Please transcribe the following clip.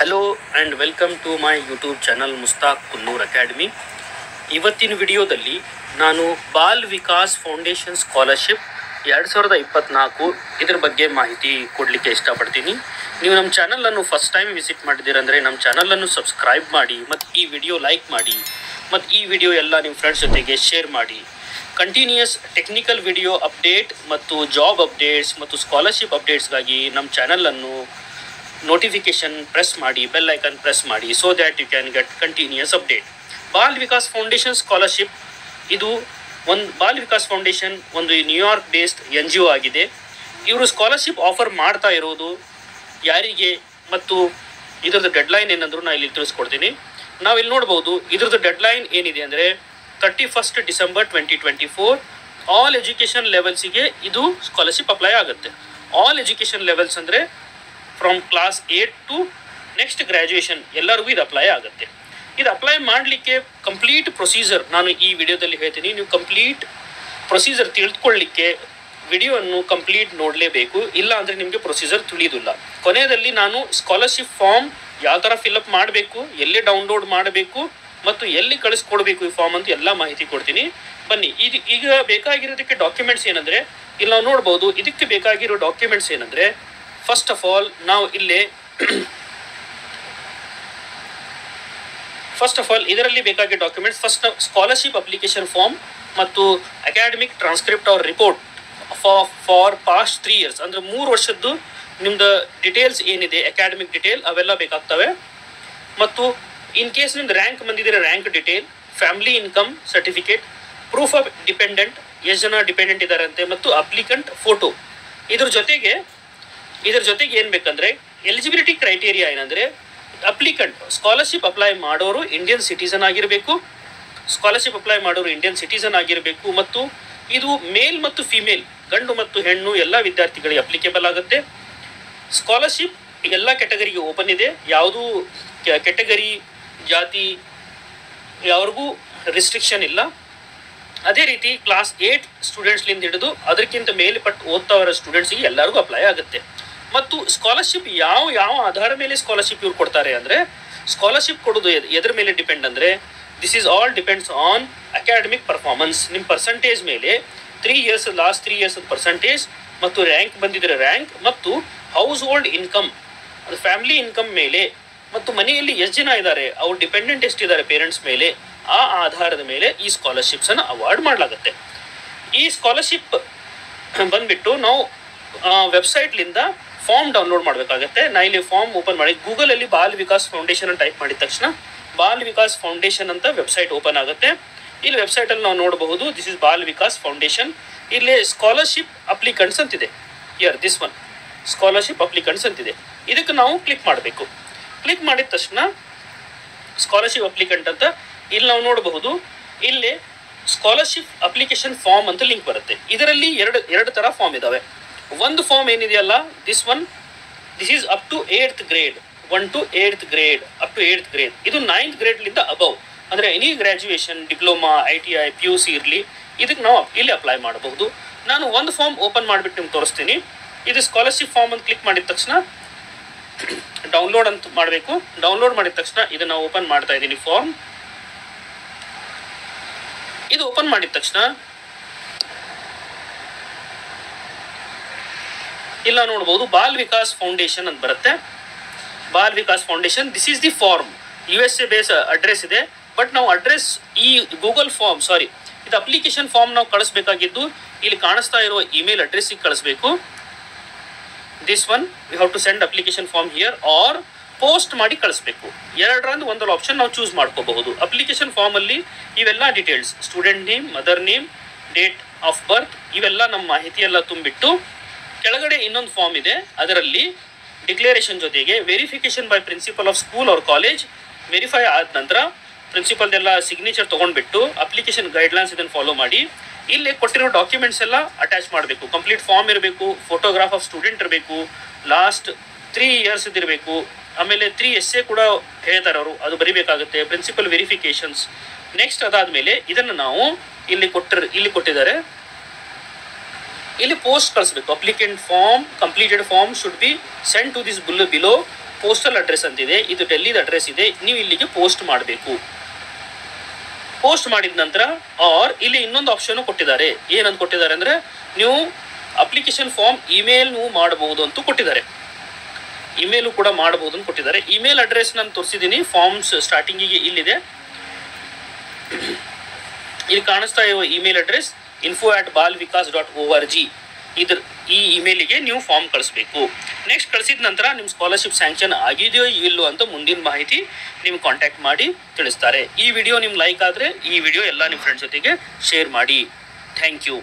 Hello and welcome to my YouTube channel Mushtaq Kunnur academy. ಇವತ್ತಿನ ವಿಡಿಯೋದಲ್ಲಿ ನಾನು ಬಾಲ್ ವಿಕಾಸ್ ಫೌಂಡೇಶನ್ ಸ್ಕಾಲರ್ಶಿಪ್ 2024 ಇದ್ರ ಬಗ್ಗೆ ಮಾಹಿತಿ ಕೊಡಲಿಕ್ಕೆ ಇಷ್ಟಪಡ್ತೀನಿ. ನೀವು ನಮ್ಮ ಚಾನಲನ್ನು ಫಸ್ಟ್ ಟೈಮ್ ವಿಸಿಟ್ ಮಾಡಿದ್ದೀರಂದರೆ ನಮ್ಮ ಚಾನಲನ್ನು ಸಬ್ಸ್ಕ್ರೈಬ್ ಮಾಡಿ ಮತ್ತು ಈ ವಿಡಿಯೋ ಲೈಕ್ ಮಾಡಿ ಮತ್ತು ಈ ವಿಡಿಯೋ ಎಲ್ಲ ನಿಮ್ಮ ಫ್ರೆಂಡ್ಸ್ ಜೊತೆಗೆ ಶೇರ್ ಮಾಡಿ. ಕಂಟಿನ್ಯೂಯಸ್ ಟೆಕ್ನಿಕಲ್ ವಿಡಿಯೋ ಅಪ್ಡೇಟ್ ಮತ್ತು ಜಾಬ್ ಅಪ್ಡೇಟ್ಸ್ ಮತ್ತು ಸ್ಕಾಲರ್ಶಿಪ್ ಅಪ್ಡೇಟ್ಸ್ಗಾಗಿ ನಮ್ಮ ಚಾನಲನ್ನು ನೋಟಿಫಿಕೇಶನ್ ಪ್ರೆಸ್ ಮಾಡಿ, ಬೆಲ್ ಐಕನ್ ಪ್ರೆಸ್ ಮಾಡಿ, so that you can get continuous update. Bal Vikas foundation scholarship ಇದು ಬಾಲ್ ವಿಕಾಸ್ ಫೌಂಡೇಶನ್ ಒಂದು ನ್ಯೂಯಾರ್ಕ್ ಬೇಸ್ಡ್ NGO ಆಗಿದೆ. ಇವರು ಸ್ಕಾಲರ್ಶಿಪ್ ಆಫರ್ ಮಾಡ್ತಾ ಇರೋದು ಯಾರಿಗೆ ಮತ್ತು ಇದ್ರದ್ದು ಡೆಡ್ಲೈನ್ ಏನಂದ್ರು ನಾನು ಇಲ್ಲಿ ತಿಳಿಸ್ಕೊಡ್ತೀನಿ. ನಾವು ಇಲ್ಲಿ ನೋಡ್ಬೋದು ಇದ್ರದ್ದು ಡೆಡ್ಲೈನ್ ಏನಿದೆ ಅಂದರೆ 31 ಡಿಸೆಂಬರ್ 2024. ಆಲ್ ಎಜುಕೇಷನ್ ಲೆವೆಲ್ಸಿಗೆ ಇದು ಸ್ಕಾಲರ್ಶಿಪ್ ಅಪ್ಲೈ ಆಗುತ್ತೆ. ಆಲ್ ಎಜುಕೇಷನ್ ಲೆವೆಲ್ಸ್ ಅಂದರೆ from class 8 to next graduation ಎಲ್ಲರಿಗೂ ಇದು ಅಪ್ಲೈ ಆಗುತ್ತೆ. ಇದು ಅಪ್ಲೈ ಮಾಡಲಿಕ್ಕೆ ಕಂಪ್ಲೀಟ್ ಪ್ರೊಸೀಜರ್ ನಾನು ಈ ವಿಡಿಯೋದಲ್ಲಿ ಹೇಳ್ತೀನಿ. ನೀವು ಕಂಪ್ಲೀಟ್ ಪ್ರೊಸೀಜರ್ ತಿಳಿದುಕೊಳ್ಳಲಿಕ್ಕೆ ವಿಡಿಯೋವನ್ನು ಕಂಪ್ಲೀಟ್ ನೋಡಲೇಬೇಕು, ಇಲ್ಲ ಅಂದರೆ ನಿಮಗೆ ಪ್ರೊಸೀಜರ್ ತಿಳಿಯೋದಿಲ್ಲ. ಕೊನೆಯಲ್ಲಿ ನಾನು ಸ್ಕಾಲರ್ಶಿಪ್ ಫಾರ್ಮ್ ಯಾವ ಥರ ಫಿಲಪ್ ಮಾಡಬೇಕು, ಎಲ್ಲಿ ಡೌನ್ಲೋಡ್ ಮಾಡಬೇಕು ಮತ್ತು ಎಲ್ಲಿ ಕಳಿಸ್ಕೊಡ್ಬೇಕು ಈ ಫಾರ್ಮ್ ಅಂತ ಎಲ್ಲ ಮಾಹಿತಿ ಕೊಡ್ತೀನಿ. ಬನ್ನಿ. ಈಗ ಬೇಕಾಗಿರೋದಕ್ಕೆ ಡಾಕ್ಯುಮೆಂಟ್ಸ್ ಏನಂದರೆ ಇಲ್ಲಿ ನಾವು ನೋಡ್ಬೋದು. ಇದಕ್ಕೆ ಬೇಕಾಗಿರೋ ಡಾಕ್ಯುಮೆಂಟ್ಸ್ ಏನಂದರೆ ಫಸ್ಟ್ ಆಫ್ ಆಲ್ ನಾವು ಇಲ್ಲೇ ಇದರಲ್ಲಿ ಬೇಕಾಗಿರೋ documents first scholarship application form ಮತ್ತು academic transcript or report for past 3 years ಅಂದರೆ 3 ವರ್ಷದ್ದು ನಿಮ್ದು ಡಿಟೇಲ್ಸ್ ಏನಿದೆ ಅಕಾಡೆಮಿಕ್ ಡಿಟೇಲ್ ಅವೆಲ್ಲ ಬೇಕಾಗ್ತವೆ. ಮತ್ತು ಇನ್ ಕೇಸ್ ನಿಮ್ದು ರ್ಯಾಂಕ್ ಬಂದಿದ್ರೆ rank detail, family income certificate, proof of dependent, ಎಷ್ಟು ಜನ ಡಿಪೆಂಡೆಂಟ್ ಇದ್ದಾರೆ ಅಂತೆ, ಮತ್ತು ಅಪ್ಲಿಕೆಂಟ್ ಫೋಟೋ. ಇದ್ರ ಜೊತೆಗೆ ಏನು ಬೇಕಂದರೆ ಎಲಿಜಿಬಿಲಿಟಿ ಕ್ರೈಟೀರಿಯಾ ಏನಂದರೆ ಅಪ್ಲಿಕೆಂಟ್ ಸ್ಕಾಲರ್ಶಿಪ್ ಅಪ್ಲೈ ಮಾಡೋರು ಇಂಡಿಯನ್ ಸಿಟಿಸನ್ ಆಗಿರಬೇಕು ಮತ್ತು ಇದು ಮೇಲ್ ಮತ್ತು ಫಿಮೇಲ್, ಗಂಡು ಮತ್ತು ಹೆಣ್ಣು ಎಲ್ಲ ವಿದ್ಯಾರ್ಥಿಗಳಿಗೆ ಅಪ್ಲಿಕೇಬಲ್ ಆಗುತ್ತೆ. ಸ್ಕಾಲರ್ಶಿಪ್ ಎಲ್ಲ ಕ್ಯಾಟಗರಿಗೆ ಓಪನ್ ಇದೆ, ಯಾವುದೂ ಕ್ಯಾಟಗರಿ ಜಾತಿ ಯಾವ್ರಿಗೂ ರಿಸ್ಟ್ರಿಕ್ಷನ್ ಇಲ್ಲ. ಅದೇ ರೀತಿ ಕ್ಲಾಸ್ 8 ಸ್ಟೂಡೆಂಟ್ಸ್ಲಿಂದ ಹಿಡಿದು ಅದಕ್ಕಿಂತ ಮೇಲ್ಪಟ್ಟು ಓದ್ತಾ ಇರೋ ಸ್ಟೂಡೆಂಟ್ಸಿಗೆ ಎಲ್ಲರಿಗೂ ಅಪ್ಲೈ ಆಗುತ್ತೆ. ಮತ್ತು ಸ್ಕಾಲರ್ಶಿಪ್ ಯಾವ ಆಧಾರ ಮೇಲೆ ಸ್ಕಾಲರ್ಶಿಪ್ ಇವ್ರು ಕೊಡ್ತಾರೆ ಅಂದರೆ ಸ್ಕಾಲರ್ಶಿಪ್ ಕೊಡೋದು ಎದ್ರ ಮೇಲೆ ಡಿಪೆಂಡ್ ಅಂದರೆ this is all depends on academic performance. ನಿಮ್ಮ ಪರ್ಸಂಟೇಜ್ ಮೇಲೆ ಲಾಸ್ಟ್ 3 years ಪರ್ಸಂಟೇಜ್ ಮತ್ತು ರ್ಯಾಂಕ್ ಬಂದಿದ್ರೆ ರ್ಯಾಂಕ್ ಮತ್ತು ಹೌಸ್ ಹೋಲ್ಡ್ ಇನ್ಕಮ್, ಅದು ಫ್ಯಾಮಿಲಿ ಇನ್ಕಮ್ ಮೇಲೆ ಮತ್ತು ಮನೆಯಲ್ಲಿ ಎಷ್ಟು ಜನ ಇದ್ದಾರೆ, ಅವ್ರ ಡಿಪೆಂಡೆಂಟ್ ಎಷ್ಟಿದ್ದಾರೆ ಪೇರೆಂಟ್ಸ್ ಮೇಲೆ, ಆ ಆಧಾರದ ಮೇಲೆ ಈ ಸ್ಕಾಲರ್ಶಿಪ್ಸನ್ನು ಅವಾರ್ಡ್ ಮಾಡಲಾಗುತ್ತೆ. ಈ ಸ್ಕಾಲರ್ಶಿಪ್ ಬಂದುಬಿಟ್ಟು ನಾವು ವೆಬ್ಸೈಟ್ಲಿಂದ ಫಾರ್ಮ್ ಡೌನ್ಲೋಡ್ ಮಾಡಬೇಕಾಗತ್ತೆ. ನಾ ಇಲ್ಲಿ ಫಾರ್ಮ್ ಓಪನ್ ಮಾಡಿ ಗೂಗಲಲ್ಲಿ ಬಾಲ್ ವಿಕಾಸ್ ಫೌಂಡೇಶನ್ ಅಂತ ಟೈಪ್ ಮಾಡಿದ ತಕ್ಷಣ ಬಾಲ್ ವಿಕಾಸ್ ಫೌಂಡೇಶನ್ ಅಂತ ವೆಬ್ಸೈಟ್ ಓಪನ್ ಆಗುತ್ತೆ. ಇಲ್ಲಿ ವೆಬ್ಸೈಟಲ್ಲಿ ನಾವು ನೋಡಬಹುದು this is ball Vikas foundation. ಇಲ್ಲಿ ಸ್ಕಾಲರ್ಶಿಪ್ ಅಪ್ಲಿಕೆಂಟ್ಸ್ ಅಂತಿದೆ, ದಿಸ್ ಒನ್ ಸ್ಕಾಲರ್ಶಿಪ್ ಅಪ್ಲಿಕೆಂಟ್ಸ್ ಅಂತಿದೆ. ಇದಕ್ಕೆ ನಾವು ಕ್ಲಿಕ್ ಮಾಡಬೇಕು. ಕ್ಲಿಕ್ ಮಾಡಿದ ತಕ್ಷಣ ಸ್ಕಾಲರ್ಶಿಪ್ ಅಪ್ಲಿಕೆಂಟ್ ಅಂತ ಇಲ್ಲಿ ನಾವು ನೋಡಬಹುದು. ಇಲ್ಲಿ ಸ್ಕಾಲರ್ಶಿಪ್ ಅಪ್ಲಿಕೇಶನ್ ಫಾರ್ಮ್ ಅಂತ ಲಿಂಕ್ ಬರುತ್ತೆ. ಇದರಲ್ಲಿ ಎರಡು ಥರ ಫಾರ್ಮ್ ಇದ್ದಾವೆ. ಒಂದು ಫಾರ್ಮ್ ಏನಿದೆಯಲ್ಲ this is up to 8th grade, 1 to 8th grade, up to 8th grade. ಇದು 9th grade ಅಬವ್ ಅಂದರೆ any graduation, diploma, ITI, PUC ಇರಲಿ, ಇದಕ್ಕೆ ನಾವು ಇಲ್ಲಿ ಅಪ್ಲೈ ಮಾಡಬಹುದು. ನಾನು ಒಂದು ಫಾರ್ಮ್ ಓಪನ್ ಮಾಡಿಬಿಟ್ಟು ನಿಮ್ಗೆ ತೋರಿಸ್ತೀನಿ. ಇದು ಸ್ಕಾಲರ್ಶಿಪ್ ಫಾರ್ಮ್ ಅಂತ ಕ್ಲಿಕ್ ಮಾಡಿದ ತಕ್ಷಣ ಡೌನ್ಲೋಡ್ ಅಂತ ಮಾಡಬೇಕು. ಡೌನ್ಲೋಡ್ ಮಾಡಿದ ತಕ್ಷಣ ಇದನ್ನು ಓಪನ್ ಮಾಡ್ತಾ ಇದ್ದೀನಿ ಫಾರ್ಮ್. ಇದು ಓಪನ್ ಮಾಡಿದ ತಕ್ಷಣ ಇಲ್ಲ ನೋಡ್ಬೋದು ಬಾಲ್ ವಿಕಾಸ್ ಫೌಂಡೇಶನ್ ಅಂತ ಬರುತ್ತೆ. Bal Vikas foundation this is the form. USA base address ಇದೆ, ಬಟ್ ನಾವು ಅಡ್ರೆಸ್ ಈ ಗೂಗಲ್ ಫಾರ್ಮ್ ಇದು ಅಪ್ಲಿಕೇಶನ್ ಫಾರ್ಮ್ ನಾವು ಕಳಿಸ್ಬೇಕಾಗಿದ್ದು ಇಲ್ಲಿ ಕಾಣಿಸ್ತಾ ಇರುವ ಇಮೇಲ್ ಅಡ್ರೆಸ್ಸಿಗೆ ಕಳಿಸ್ಬೇಕು. This one we have to send application form here or post ಮಾಡಿ ಕಳಿಸ್ಬೇಕು. ಎರಡರಂದು ಒಂದೊಂದು ಆಪ್ಷನ್ ನಾವು ಚೂಸ್ ಮಾಡ್ಕೋಬಹುದು. ಅಪ್ಲಿಕೇಶನ್ ಫಾರ್ಮಲ್ಲಿ ಇವೆಲ್ಲ details, student name, mother name, date of birth, ಇವೆಲ್ಲ ನಮ್ಮ ಮಾಹಿತಿ ಎಲ್ಲ ತುಂಬಿಟ್ಟು ಕೆಳಗಡೆ ಇನ್ನೊಂದು ಫಾರ್ಮ್ ಇದೆ. ಅದರಲ್ಲಿ ಡಿಕ್ಲೇರೇಷನ್ ಜೊತೆಗೆ verification by principal of school or college verify ಆದ ನಂತರ ಪ್ರಿನ್ಸಿಪಲ್ದೆಲ್ಲ ಸಿಗ್ನೇಚರ್ ತೊಗೊಂಡ್ಬಿಟ್ಟು ಅಪ್ಲಿಕೇಶನ್ ಗೈಡ್ಲೈನ್ಸ್ ಇದನ್ನು ಫಾಲೋ ಮಾಡಿ ಇಲ್ಲಿ ಕೊಟ್ಟಿರೋ ಡಾಕ್ಯುಮೆಂಟ್ಸ್ ಎಲ್ಲ ಅಟ್ಯಾಚ್ ಮಾಡಬೇಕು. ಕಂಪ್ಲೀಟ್ ಫಾರ್ಮ್ ಇರಬೇಕು, ಫೋಟೋಗ್ರಾಫ್ ಆಫ್ ಸ್ಟೂಡೆಂಟ್ ಇರಬೇಕು, ಲಾಸ್ಟ್ 3 years ಇದಿರಬೇಕು, ಆಮೇಲೆ 3 essay ಕೂಡ ಹೇಳ್ತಾರೆ ಅವರು, ಅದು ಬರಿಬೇಕಾಗುತ್ತೆ, ಪ್ರಿನ್ಸಿಪಲ್ ವೆರಿಫಿಕೇಶನ್ಸ್. ನೆಕ್ಸ್ಟ್ ಅದಾದಮೇಲೆ ಇದನ್ನು ನಾವು ಇಲ್ಲಿ ಕೊಟ್ಟಿದ್ದಾರೆ, ಇಲ್ಲಿ ಪೋಸ್ಟ್ ಕಳಿಸ್ಬೇಕು. Applicant form completed form should be send to this below postal address ಅಂತಿದೆ, ಇದು ಡೆಲ್ಲಿದ ಅಡ್ರೆಸ್ ಇದೆ, ನೀವು ಇಲ್ಲಿಗೆ ಪೋಸ್ಟ್ ಮಾಡಬೇಕು. ಪೋಸ್ಟ್ ಮಾಡಿದ ನಂತರ ಇಲ್ಲಿ ಇನ್ನೊಂದು ಆಪ್ಷನ್ ಕೊಟ್ಟಿದ್ದಾರೆ. ಏನಂತ ಕೊಟ್ಟಿದ್ದಾರೆ ಅಂದ್ರೆ ನೀವು ಅಪ್ಲಿಕೇಶನ್ ಫಾರ್ಮ್ ಇಮೇಲ್ ನೀವು ಮಾಡಬಹುದು ಅಂತ ಕೊಟ್ಟಿದ್ದಾರೆ. ಇಮೇಲು ಕೂಡ ಮಾಡಬಹುದು ಅಂತ ಕೊಟ್ಟಿದ್ದಾರೆ. ಇಮೇಲ್ ಅಡ್ರೆಸ್ ನಾನು ತೋರಿಸಿದ್ದೀನಿ. ಫಾರ್ಮ್ಸ್ ಸ್ಟಾರ್ಟಿಂಗಿಗೆ ಇಲ್ಲಿದೆ, ಇಲ್ಲಿ ಕಾಣಿಸ್ತಾ ಇರುವ ಇಮೇಲ್ ಅಡ್ರೆಸ್ info@balvikas.org. ಈ ಇಮೇಲಿಗೆ ನೀವು ಫಾರ್ಮ್ ಕಳಿಸ್ಬೇಕು. ನೆಕ್ಸ್ಟ್ ಕಳಿಸಿದ ನಂತರ ನಿಮ್ಮ ಸ್ಕಾಲರ್ಶಿಪ್ ಸ್ಯಾಂಕ್ಷನ್ ಆಗಿದೆಯೋ ಇಲ್ಲೋ ಅಂತ ಮುಂದಿನ ಮಾಹಿತಿ ನಿಮ್ಗೆ ಕಾಂಟ್ಯಾಕ್ಟ್ ಮಾಡಿ ತಿಳಿಸ್ತಾರೆ. ಈ ವಿಡಿಯೋ ನಿಮ್ಗೆ ಲೈಕ್ ಆದರೆ ಈ ವಿಡಿಯೋ ಎಲ್ಲ ನಿಮ್ಮ ಫ್ರೆಂಡ್ಸ್ ಜೊತೆಗೆ ಶೇರ್ ಮಾಡಿ. Thank you.